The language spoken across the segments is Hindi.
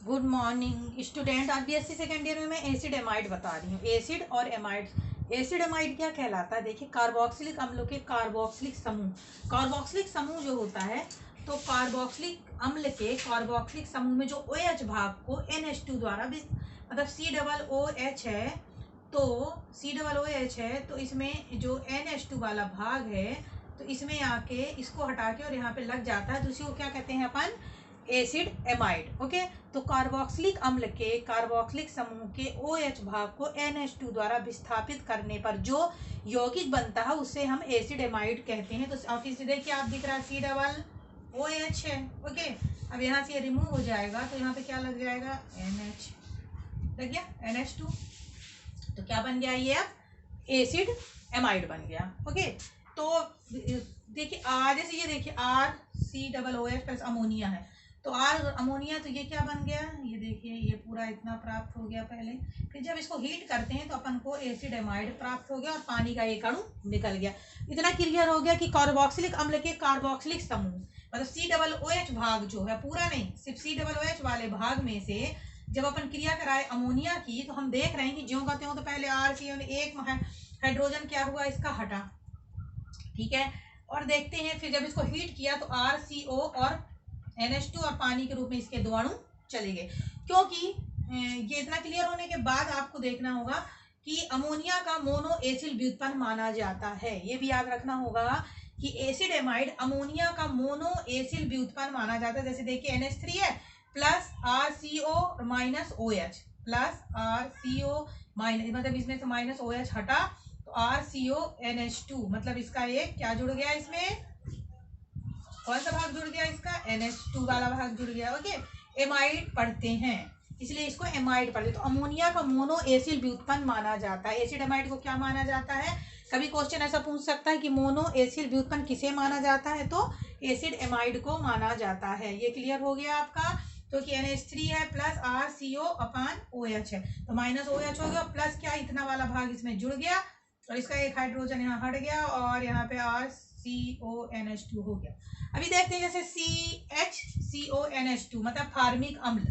Good morning student. आज बीएससी सेकेंड ईयर में मैं एसिड एमाइड बता रही हूँ। एसिड और एमाइड। एसिड एमाइड क्या कहलाता है? देखिए, कार्बोक्सिलिक अम्लों के कार्बोक्सिलिक समूह। कार्बोक्सिलिक समूह जो होता है, तो कार्बोक्सिलिक अम्ल के कार्बोक्सिलिक समूह में जो OH भाग को NH2 द्वारा मतलब COOH है, तो COOH है, तो इसमें जो NH2 वाला भाग है, तो इसमें आके इसको हटा के और यहाँ पे लग जाता है, तो इसी को क्या कहते हैं अपन? Acid amide. ओके, तो कार्बोक्सिलिक अम्ल के कार्बोक्सिलिक समूह के OH भाग को NH2 द्वारा विस्थापित करने पर जो यौगिक बनता है उसे हम एसिड एमाइड कहते हैं। तो ऑफिस देखिए, आप दिख रहा है COOH है। ओके, अब यहाँ से ये रिमूव हो जाएगा, तो यहाँ पे क्या लग जाएगा? NH लग गया, NH2। तो क्या बन गया? ये अब एसिड एमाइड बन गया। ओके, तो देखिए जैसे ये देखिए RCOOH प्लस अमोनिया है, तो R अमोनिया, तो ये क्या बन गया? ये देखिए, ये पूरा इतना प्राप्त हो गया पहले। फिर जब इसको हीट करते हैं तो अपन को एसिड एमाइड प्राप्त हो गया और पानी का एक अणु निकल गया। इतना क्लियर हो गया कि कार्बोक्सिलिक अम्ल के कार्बोक्सिलिक समूह मतलब COOH भाग जो है, पूरा नहीं, सिर्फ COOH वाले भाग में से जब अपन क्रिया कराए अमोनिया की, तो हम देख रहे हैं कि ज्यों का त्यों, तो पहले RCO एक हाइड्रोजन क्या हुआ? इसका हटा, ठीक है। और देखते हैं फिर जब इसको हीट किया तो RCO और NH2 और पानी के रूप में इसके दो अणु चले गए। क्योंकि ये इतना क्लियर होने के बाद आपको देखना होगा कि अमोनिया का मोनो एसिड व्युत्पन्न माना जाता है। ये भी याद रखना होगा कि एसिड एमाइड अमोनिया का मोनो एसिड व्युत्पन्न माना जाता है। जैसे देखिए, NH3 है plus RCO minus OH plus RCO minus, मतलब इसमें से माइनस OH हटा, तो RCO NH2, मतलब इसका एक क्या जुड़ गया? इसमें कौन सा भाग जुड़ गया? इसका NH2 वाला भाग जुड़ गया। ओके, एमाइड पढ़ते हैं इसलिए इसको एमाइड पढ़ते। तो अमोनिया का मोनो एसिड व्युत्पन्न माना जाता है। एसिड एमाइड को क्या माना जाता है? कभी क्वेश्चन ऐसा पूछ सकता है कि मोनो एसिड व्युत्पन्न किसे माना जाता है, तो एसिड एमाइड को माना जाता है। ये क्लियर हो गया आपका? तो कि NH3 है प्लस RCO अपान OH है, तो माइनस OH हो गया, प्लस क्या इतना वाला भाग इसमें जुड़ गया और इसका एक हाइड्रोजन यहाँ हट गया और यहाँ पे RCONH2 हो गया। अभी देखते हैं जैसे CHCONH2 मतलब फार्मिक अम्ल।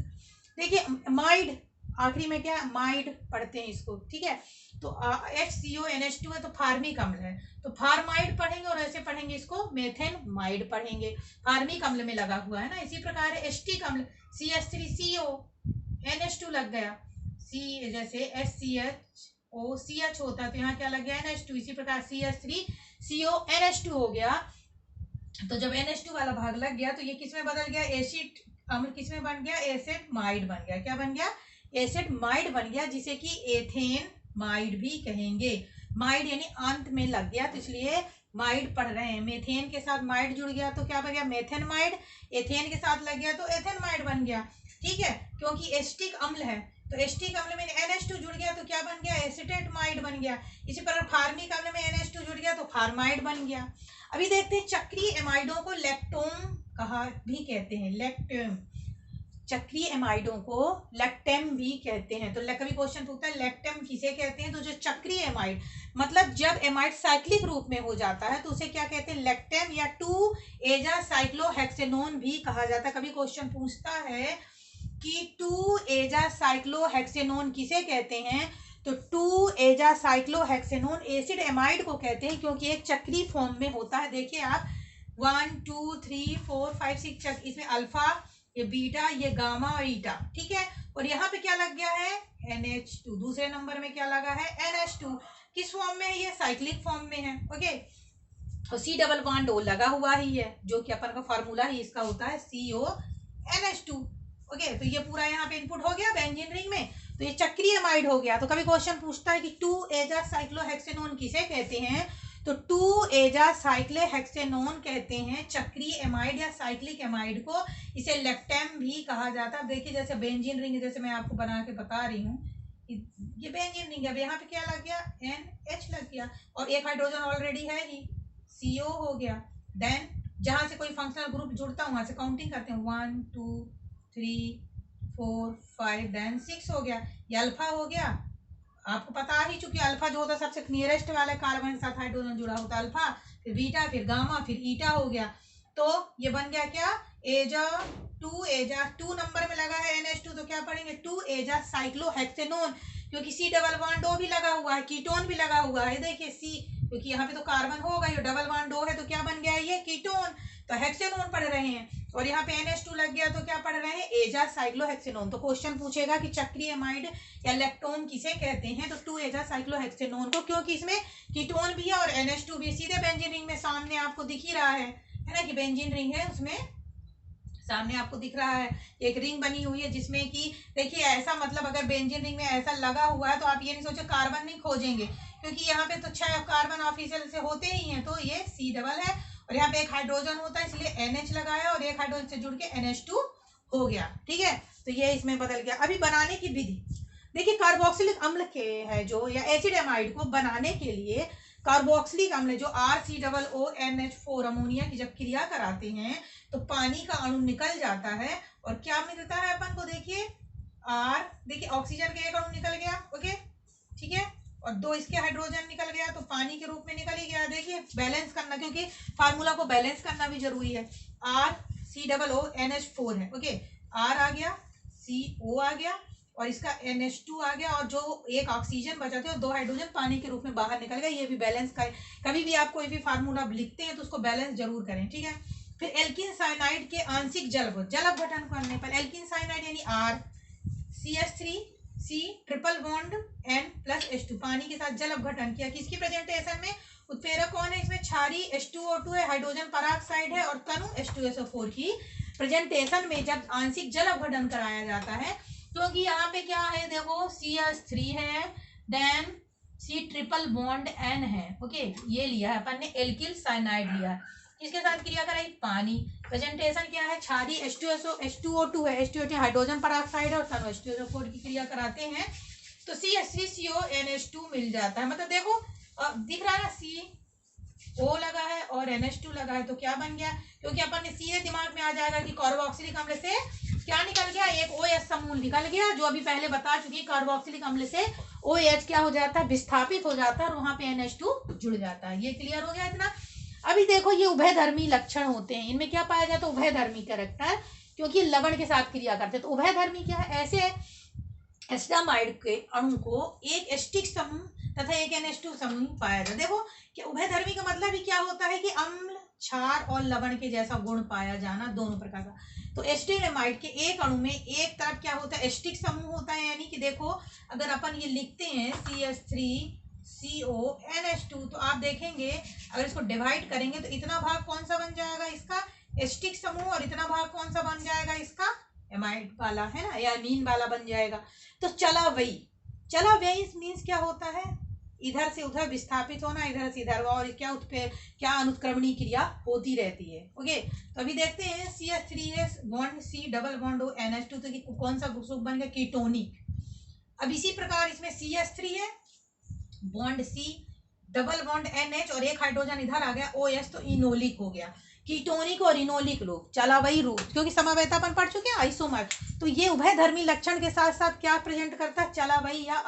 देखिए, माइड आखिरी में क्या? माइड पढ़ते हैं इसको, ठीक है। तो HCONH2 है तो फार्मिक अम्ल है, तो फार्माइड पढ़ेंगे और ऐसे पढ़ेंगे इसको मेथेनमाइड पढ़ेंगे। फार्मिक अम्ल में लगा हुआ है ना। इसी प्रकार एस्टिक अम्ल CH3CO NH2 लग गया। C जैसे SCHOCH होता है, तो यहाँ क्या लग गया? NH2। इसी प्रकार CH3CO NH2 हो गया। तो जब NH2 वाला भाग लग गया तो ये किस में बदल गया? एसिड अम्ल किस में बन गया? एसिड माइड बन गया। क्या बन गया? एसिड माइड बन गया, जिसे कि एथेन माइड भी कहेंगे। माइड यानी अंत में लग गया, तो इसलिए माइड पढ़ रहे हैं। मेथेन के साथ माइड जुड़ गया तो क्या बन गया? Methane might. एथेन के साथ लग गया तो एथेन माइड बन गया, ठीक है। क्योंकि एस्टिक अम्ल है, तो एस्टिक अम्ल में NH2 जुड़ गया तो क्या बन गया? एसिटेट माइड बन गया। इसी प्रकार फार्मिक अम्ल में NH2 जुड़ गया तो फार्माइड बन गया। अभी देखते हैं, चक्रीय एमाइडों को लैक्टोम कहा भी कहते हैं। लैक्टोम, चक्रीय एमाइडों को लैक्टेम भी कहते हैं। तो कभी क्वेश्चन पूछता है लैक्टेम किसे कहते हैं? तो जो चक्रीय एमाइड, मतलब जब एमाइड साइक्लिक रूप में हो जाता है तो उसे क्या कहते हैं? लैक्टेम या 2-एजा साइक्लोहेक्सेनोन भी कहा जाता है। कभी क्वेश्चन पूछता है कि 2-एजा साइक्लोहेक्सेनोन किसे कहते हैं? तो 2-एजा साइक्लोहेक्सेनोन एसिड एमाइड को कहते हैं, क्योंकि एक चक्रीय फॉर्म में होता है। देखिए आप 1 2 3 4 5 6 चक्र, इसमें अल्फा, ये बीटा, ये गामा और ईटा, ठीक है। और यहाँ पे क्या लग गया है? NH2। दूसरे नंबर में क्या लगा है? NH2। किस फॉर्म में है? ये साइक्लिक फॉर्म में है। ओके, और C डबल बॉन्ड O लगा हुआ ही है, जो कि अपन का फॉर्मूला ही इसका होता है CONH2। ओके, तो ये पूरा यहाँ पे इनपुट हो गया बेंजीन रिंग में, तो ये चक्रीय एमाइड हो गया। तो कभी क्वेश्चन पूछता है कि 2-एजा साइक्लोहेक्सेनोन किसे कहते हैं? तो 2-एजा साइक्लोहेक्सेनोन कहते हैं चक्रीय एमाइड या साइक्लिक एमाइड को। इसे लैक्टेम भी कहा जाता है। देखिए, जैसे बेंजीन रिंग, जैसे मैं आपको बना के बता रही हूँ, ये बेंजीन रिंग है। अब यहाँ पे क्या लग गया? NH लग गया और एक हाइड्रोजन ऑलरेडी है ही, CO हो गया। देन जहां से कोई फंक्शनल ग्रुप जुड़ता है वहां से काउंटिंग करते हैं, 1 2 3 4 5, देन 6 हो गया। ये अल्फा हो गया। आपको पता ही चूंकि अल्फा जो होता है सबसे नियरेस्ट वाले कार्बन के साथ हाइड्रोजन जुड़ा होता है, अल्फा, फिर बीटा, फिर गामा, फिर ईटा हो गया। तो ये बन गया क्या? एजा 2 एजा 2 नंबर में लगा है NH2 तो क्या पढ़ेंगे 2 एजा साइक्लोहेक्सेनोन, क्योंकि C डबल बॉन्ड O भी लगा हुआ है, कीटोन भी लगा हुआ है। देखिए C, क्योंकि यहाँ पे तो कार्बन होगा, ये डबल बॉन्ड O है तो क्या बन गया ये कीटोन, तो हेक्सेनोन पढ़ रहे हैं। और यहाँ पे NH2 लग गया तो क्या पढ़ रहे हैं एजा साइक्लोहेक्सेनोन। तो क्वेश्चन पूछेगा कि चक्रीय एमाइड या लैक्टोन किसे कहते हैं, तो 2 एजा साइक्लोहेक्सेनोन को, क्योंकि इसमें कीटोन भी है और NH2 भी। सीधे बेंजीन रिंग में सामने आपको दिख ही रहा है ना, कि बेंजीन रिंग है, उसमें सामने आपको दिख रहा है एक रिंग बनी हुई है जिसमें कि देखिए ऐसा, मतलब अगर बेंजीन रिंग में ऐसा लगा हुआ है तो आप ये नहीं सोचो कार्बन नहीं खोजेंगे, क्योंकि यहाँ पे तो 6 कार्बन ऑफिशियल से होते ही हैं, तो ये C डबल है और यहाँ पे एक हाइड्रोजन होता है इसलिए NH लगाया और एक हाइड्रोजन से जुड़ के NH2 हो गया। ठीक है, तो ये इसमें बदल गया। अभी बनाने की विधि देखिए, कार्बोक्सिलिक अम्ल के है जो, या एसिड एमाइड को बनाने के लिए कार्बोक्सिलिक अम्ल जो RCOONH4 अमोनिया की जब क्रिया कराते हैं तो पानी का अणु निकल जाता है और क्या मिलता है अपन को, देखिए R, देखिए ऑक्सीजन के एक अणु निकल गया, ओके ठीक है, और 2 इसके हाइड्रोजन निकल गया तो पानी के रूप में निकल ही गया। देखिए बैलेंस करना, क्योंकि फार्मूला को बैलेंस करना भी जरूरी है। RCOONH4 है, ओके, R आ गया, CO आ गया और इसका NH2 आ गया, और जो एक ऑक्सीजन बचा थे और 2 हाइड्रोजन पानी के रूप में बाहर निकल गया। ये भी बैलेंस का, कभी भी आप कोई भी फार्मूला लिखते हैं तो उसको बैलेंस जरूर करें। ठीक है, फिर एल्किन साइनाइड के आंशिक जल अपघटन करने पर एल्किन साइनाइड यानी RCH3C ट्रिपल बॉन्ड N+H2 पानी के साथ जल अपघटन किया। किसकी प्रेजेंटेशन में, उत्प्रेरक कौन है इसमें, क्षारीय H2O2 है, हाइड्रोजन पराक्साइड है और तनु H2SO4 की प्रेजेंटेशन में जब आंशिक जल अपघटन कराया जाता है, क्योंकि यहाँ पे क्या है देखो CH3 है, then C triple bond N है, ओके, ये लिया है अपन ने, एल्किल साइनाइड लिया है, किसके साथ क्रिया कराई, पानी। प्रेजेंटेशन क्या है, क्षारीय H2O2 है, H2O2 हाइड्रोजन पराक्साइड है और तनु H2SO4 की क्रिया कराते हैं तो CH3CONH2 मिल जाता है। मतलब देखो दिख रहा है ना, CO लगा है और NH2 लगा है तो क्या बन गया, क्योंकि अपन ने सीधे दिमाग में आ जाएगा कि कार्बोक्सिलिक अम्ल से क्या निकल गया, एक OH समूह निकल गया, जो अभी पहले बता चुकी, कार्बोक्सिलिक अम्ल से OH क्या हो जाता है, विस्थापित हो जाता है और वहां पे NH2 जुड़ जाता है। ये क्लियर हो गया इतना। अभी देखो ये उभयधर्मी लक्षण होते हैं, इनमें क्या पाया जाता है, उभयधर्मी कैरेक्टर, क्योंकि लवण के साथ क्रिया करते हैं। तो उभयधर्मी क्या है, ऐसे एसिडामाइड के अणु को एक एस्टिक समूह तथा एक NH2 समूह पाया जाता है। देखो कि उभयधर्मी का मतलब ही क्या होता है कि अम्ल, क्षार और लवण के जैसा गुण पाया जाना, दोनों प्रकार का। तो एसिडामाइड के एक अणु में एक तरफ क्या होता है, एस्टिक समूह होता है, यानी कि देखो अगर अपन ये लिखते हैं CH3CONH2 तो आप देखेंगे अगर इसको डिवाइड करेंगे तो इतना भाग कौन सा बन जाएगा, इसका एस्टिक समूह, और इतना भाग कौन सा बन जाएगा, इसका एमाइड वाला, है ना, या मीन वाला बन जाएगा। तो चला वही मीन्स क्या होता है, इधर से उधर विस्थापित होना, इधर से इधर, और क्या अनुत्क्रमणी क्रिया होती रहती है। ओके, तो अभी देखते हैं CH3 bond C double bond NH2 तो कौन सा ग्रुप बन गया, कीटोनिक। अब इसी प्रकार इसमें CH3 है, bond C double bond NH और एक हाइड्रोजन इधर आ गया OH, तो इनोलिक हो गया। कीटोनिक और इनोलिक रूप, चला वही रूप, क्योंकि समवेता अपन पढ़ चुके हैं, आइसोमर। तो ये उभयधर्मी लक्षण के साथ साथ क्या प्रेजेंट करता है, चला वही या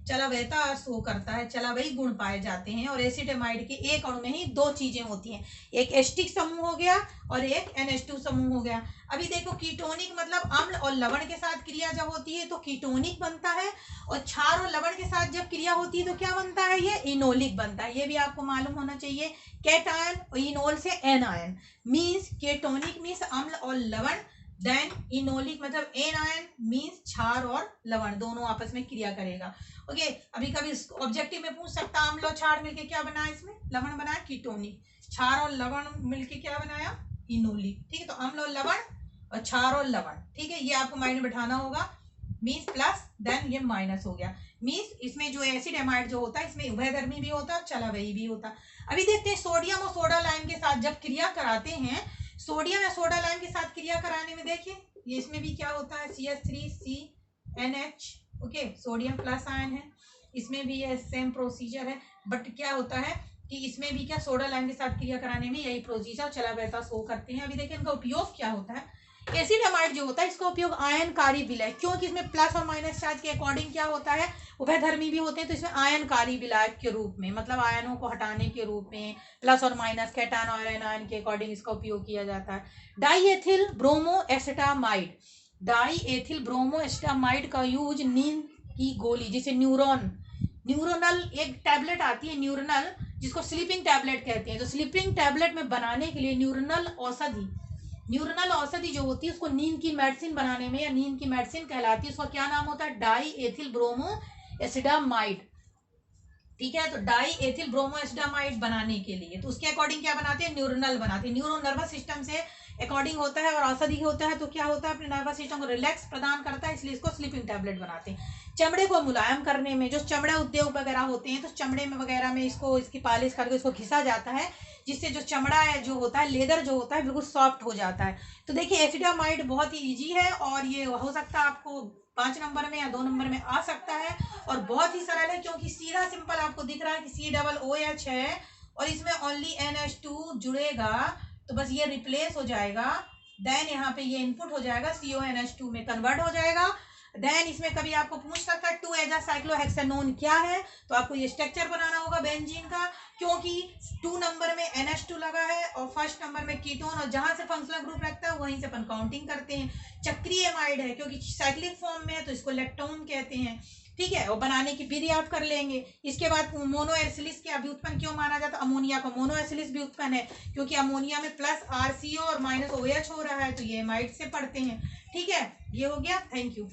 चलावयता शो करता है, चला वही गुण पाए जाते हैं। और एसिडामाइड के एक अणु में ही 2 चीजें होती हैं, एक एस्टिक समूह हो गया और एक NH2 समूह हो गया। अभी देखो कीटोनिक मतलब अम्ल और लवण के साथ क्रिया जब होती है तो कीटोनिक बनता है, और क्षार और लवण के साथ जब क्रिया होती है तो क्या बनता है, ये इनोलिक बनता है। ये भी आपको मालूम होना चाहिए। कैटायन और इनोल से एनायन, मीन्स केटोनिक मीन्स अम्ल और लवण, देन इनोलिक मतलब एनायन मीन्स क्षार और लवण दोनों आपस में क्रिया करेगा। ओके, अभी कभी ऑब्जेक्टिव में पूछ सकता है, अम्ल और क्षार मिलके क्या बनाया, इसमें लवण बनाया कीटोनिक, क्षार और लवण मिलके क्या बनाया, इनोलिक। ठीक है, तो अम्ल और लवण और क्षार और लवण, ठीक है, ये आपको माइंड में बैठाना होगा। मीन्स प्लस देन ये माइनस हो गया, मीन्स इसमें जो एसिड एमाइड जो होता है इसमें उभयधर्मी भी होता है, चलावयी भी होता है। अभी देखते हैं सोडियम और सोडा लाइम के साथ जब क्रिया कराते हैं, सोडियम या सोडा लाइम के साथ क्रिया कराने में देखिए ये इसमें भी क्या होता है, CH3CNH, okay, sodium plus ion है, इसमें भी ये सेम प्रोसीजर है, बट क्या होता है कि इसमें भी क्या सोडा लाइम के साथ क्रिया कराने में यही प्रोसीजर चलावयता शो करते हैं। अभी देखिए इनका उपयोग क्या होता है, एसिड एमाइड जो होता है इसका उपयोग आयनकारी विलय, क्योंकि इसमें प्लस और माइनस चार्ज के अकॉर्डिंग क्या होता है, उभयधर्मी भी होते हैं, तो इसमें आयनकारी विलायक के रूप में, मतलब आयनों को हटाने के रूप में, प्लस और माइनस कैटायन और एनायन के अकॉर्डिंग इसका उपयोग किया जाता है। Diethyl bromo acetamide, diethyl bromo acetamide का यूज नींद की गोली, जैसे न्यूरोनल एक टैबलेट आती है न्यूरोनल, जिसको स्लीपिंग टैबलेट कहते हैं, तो स्लीपिंग टैबलेट में बनाने के लिए न्यूरोनल औषधि जो होती है उसको नींद की मेडिसिन बनाने में, या नींद की मेडिसिन कहलाती है, उसका क्या नाम होता है, डाई एथिल ब्रोमो एसिडामाइड। ठीक है, तो डाई एथिल ब्रोमो एसिडामाइड बनाने के लिए तो उसके अकॉर्डिंग क्या बनाते हैं, न्यूरोनल बनाते हैं, न्यूरो नर्वस सिस्टम से अकॉर्डिंग होता है और औषधि होता है, तो क्या होता है, अपने नर्वस सिस्टम को रिलैक्स प्रदान करता है, इसलिए इसको स्लीपिंग टैबलेट बनाते हैं। चमड़े को मुलायम करने में, जो चमड़े उद्योग वगैरह होते हैं, तो चमड़े में वगैरह में इसको, इसकी पॉलिश करके इसको घिसा जाता है, जिससे जो चमड़ा है जो होता है, लेदर जो होता है, बिल्कुल सॉफ्ट हो जाता है। तो देखिए एसिडामाइड बहुत ही ईजी है, और ये हो सकता है आपको 5 नंबर में या 2 नंबर में आ सकता है, और बहुत ही सरल है, क्योंकि सीधा सिंपल आपको दिख रहा है कि COOH है, और इसमें ओनली NH2 जुड़ेगा, तो बस ये रिप्लेस हो जाएगा, देन यहाँ पे ये इनपुट हो जाएगा, CONH2 में कन्वर्ट हो जाएगा। देन इसमें कभी आपको पूछ सकता है 2-एजा-साइक्लोहेक्सेनोन क्या है, तो आपको ये स्ट्रक्चर बनाना होगा बेंजीन का, क्योंकि 2 नंबर में NH2 लगा है और फर्स्ट नंबर में कीटोन, और जहां से फंक्शनल ग्रुप रखता है वहीं से अपन काउंटिंग करते हैं। चक्रीय एमाइड है क्योंकि साइक्लिक फॉर्म में है, तो इसको लेक्टोन कहते हैं। ठीक है, और बनाने की विधि आप कर लेंगे। इसके बाद मोनोएसिलिस के व्युत्पन्न क्यों माना जाता है, अमोनिया का मोनोएसिलिस व्युत्पन्न है, क्योंकि अमोनिया में प्लस RCO और माइनस OH हो रहा है, तो ये एमाइड से पढ़ते हैं। ठीक है, ये हो गया, थैंक यू।